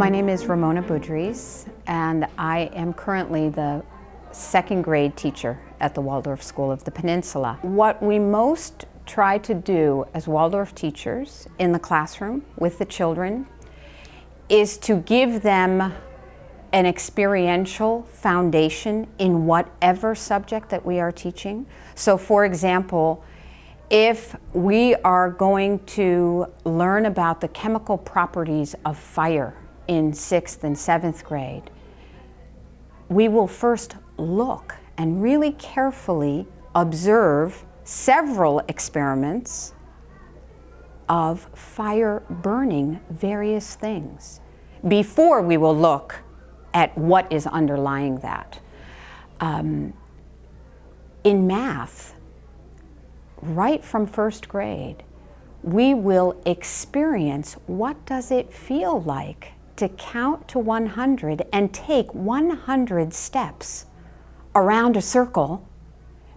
My name is Ramona Budrys, and I am currently the second grade teacher at the Waldorf School of the Peninsula. What we most try to do as Waldorf teachers in the classroom with the children is to give them an experiential foundation in whatever subject that we are teaching. So for example, if we are going to learn about the chemical properties of fire in 6th and 7th grade, we will first look and really carefully observe several experiments of fire burning various things before we will look at what is underlying that. In math, right from 1st grade, we will experience what does it feel like to count to 100 and take 100 steps around a circle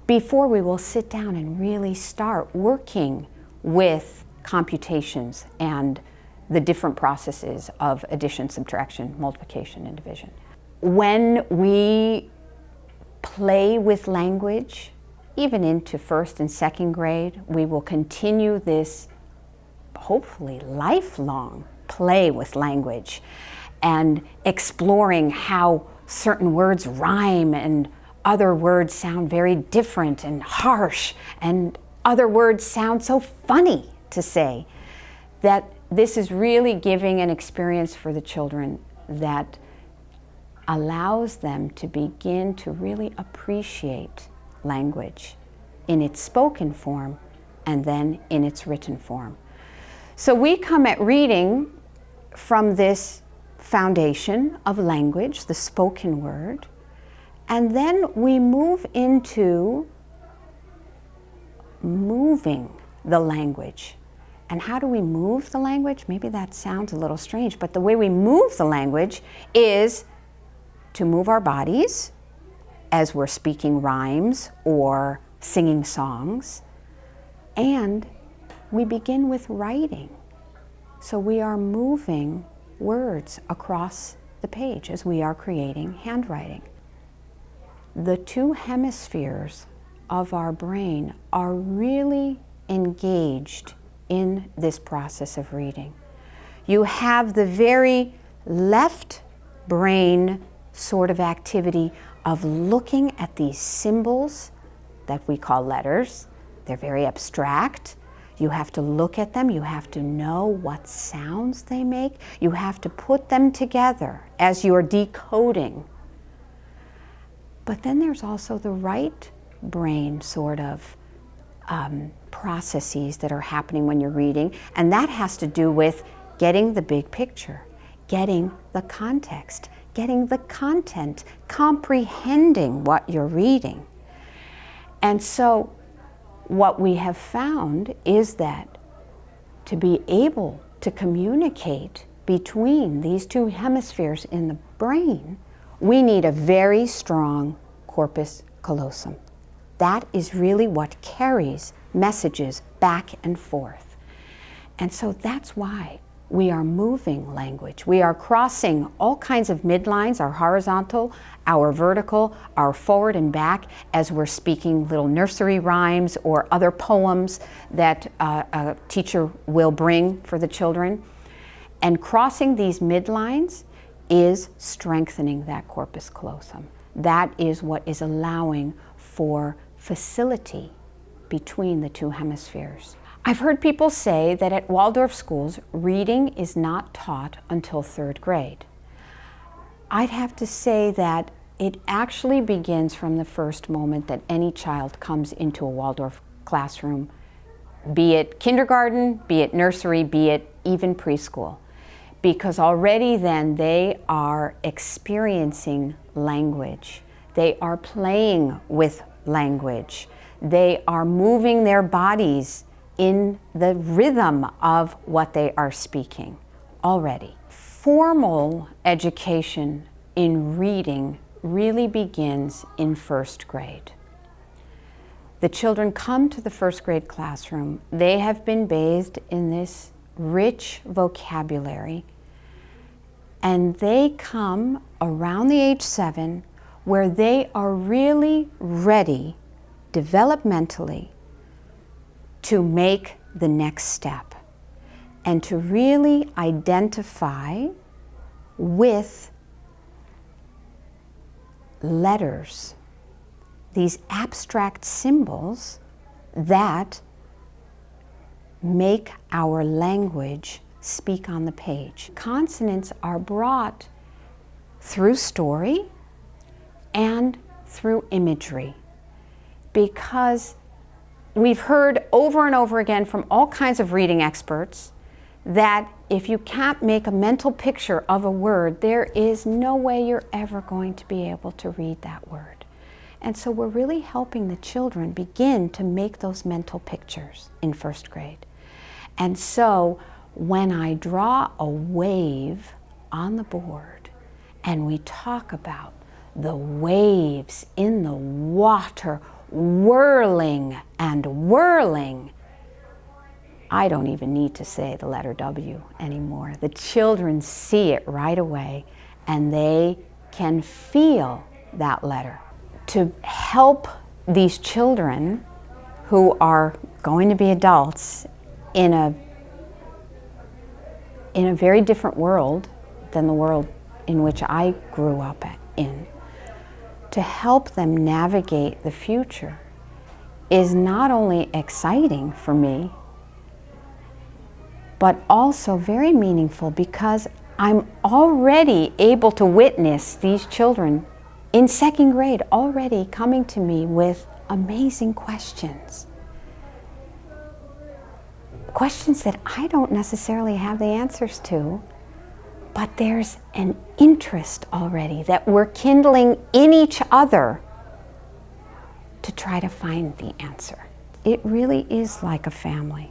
before we will sit down and really start working with computations and the different processes of addition, subtraction, multiplication, and division. When we play with language, even into 1st and 2nd grade, we will continue this hopefully lifelong play with language and exploring how certain words rhyme and other words sound very different and harsh and other words sound so funny to say, that this is really giving an experience for the children that allows them to begin to really appreciate language in its spoken form and then in its written form. So we come at reading from this foundation of language, the spoken word, and then we move into moving the language. And how do we move the language? Maybe that sounds a little strange, but the way we move the language is to move our bodies as we're speaking rhymes or singing songs, and we begin with writing. So we are moving words across the page as we are creating handwriting. The two hemispheres of our brain are really engaged in this process of reading. You have the very left brain sort of activity of looking at these symbols that we call letters. They're very abstract. You have to look at them. You have to know what sounds they make. You have to put them together as you're decoding. But then there's also the right brain sort of processes that are happening when you're reading, and that has to do with getting the big picture, getting the context, getting the content, comprehending what you're reading. And so what we have found is that to be able to communicate between these two hemispheres in the brain, we need a very strong corpus callosum. That is really what carries messages back and forth. And so that's why we are moving language. We are crossing all kinds of midlines, our horizontal, our vertical, our forward and back, as we're speaking little nursery rhymes or other poems that a teacher will bring for the children. And crossing these midlines is strengthening that corpus callosum. That is what is allowing for facility between the two hemispheres. I've heard people say that at Waldorf schools, reading is not taught until 3rd grade. I'd have to say that it actually begins from the first moment that any child comes into a Waldorf classroom, be it kindergarten, be it nursery, be it even preschool. Because already then they are experiencing language. They are playing with language. They are moving their bodies in the rhythm of what they are speaking already. Formal education in reading really begins in 1st grade. The children come to the 1st grade classroom. They have been bathed in this rich vocabulary, And they come around the age 7 where they are really ready developmentally to make the next step and to really identify with letters, these abstract symbols that make our language speak on the page. Consonants are brought through story and through imagery, because we've heard over and over again from all kinds of reading experts that if you can't make a mental picture of a word, there is no way you're ever going to be able to read that word. And so we're really helping the children begin to make those mental pictures in first grade. And so when I draw a wave on the board and we talk about the waves in the water whirling and whirling, I don't even need to say the letter W anymore. The children see it right away and they can feel that letter. To help these children who are going to be adults in a very different world than the world in which I grew up in, to help them navigate the future is not only exciting for me, but also very meaningful, because I'm already able to witness these children in second grade already coming to me with amazing questions. Questions that I don't necessarily have the answers to, but there's an interest already that we're kindling in each other to try to find the answer. It really is like a family.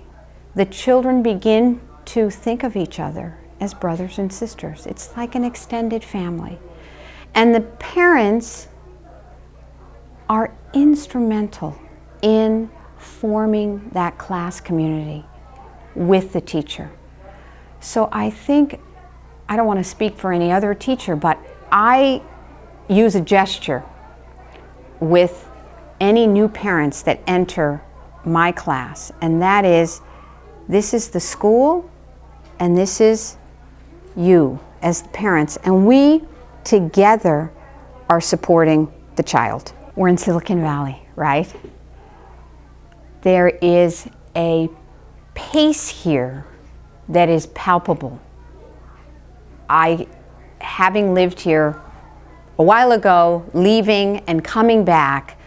The children begin to think of each other as brothers and sisters. It's like an extended family. And the parents are instrumental in forming that class community with the teacher. So I think, I don't want to speak for any other teacher, but I use a gesture with any new parents that enter my class, and that is, this is the school and this is you as the parents, and we together are supporting the child. We're in Silicon Valley, right? There is a pace here that is palpable. Having lived here a while ago, leaving and coming back,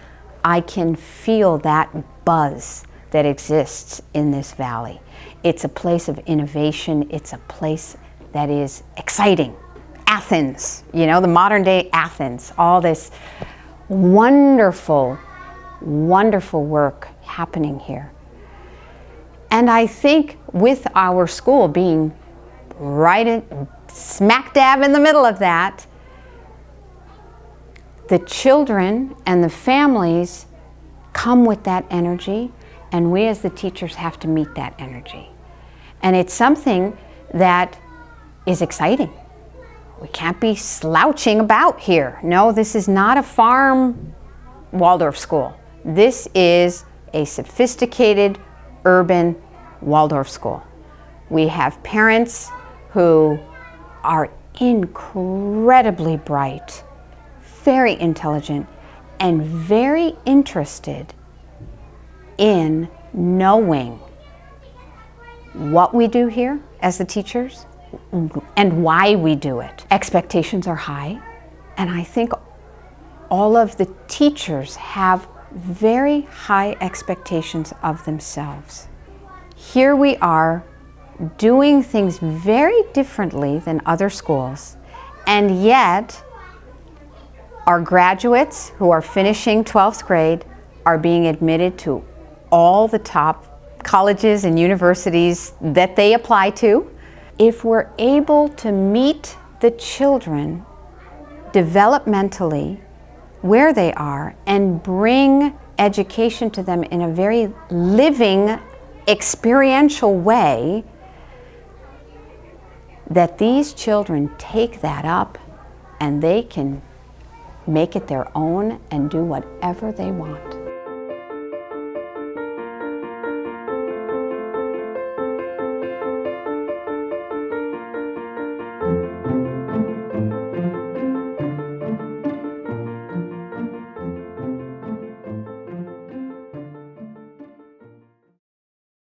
I can feel that buzz that exists in this valley. It's a place of innovation. It's a place that is exciting. Athens, you know, the modern day Athens, all this wonderful, wonderful work happening here. And I think with our school being right smack dab in the middle of that, the children and the families come with that energy, and we as the teachers have to meet that energy. And it's something that is exciting. We can't be slouching about here. No, this is not a farm Waldorf school. This is a sophisticated urban Waldorf school. We have parents who are incredibly bright, very intelligent, and very interested in knowing what we do here as the teachers and why we do it. Expectations are high, and I think all of the teachers have very high expectations of themselves. Here we are doing things very differently than other schools, and yet our graduates who are finishing 12th grade are being admitted to all the top colleges and universities that they apply to. If we're able to meet the children developmentally where they are and bring education to them in a very living, experiential way, that these children take that up and they can make it their own and do whatever they want.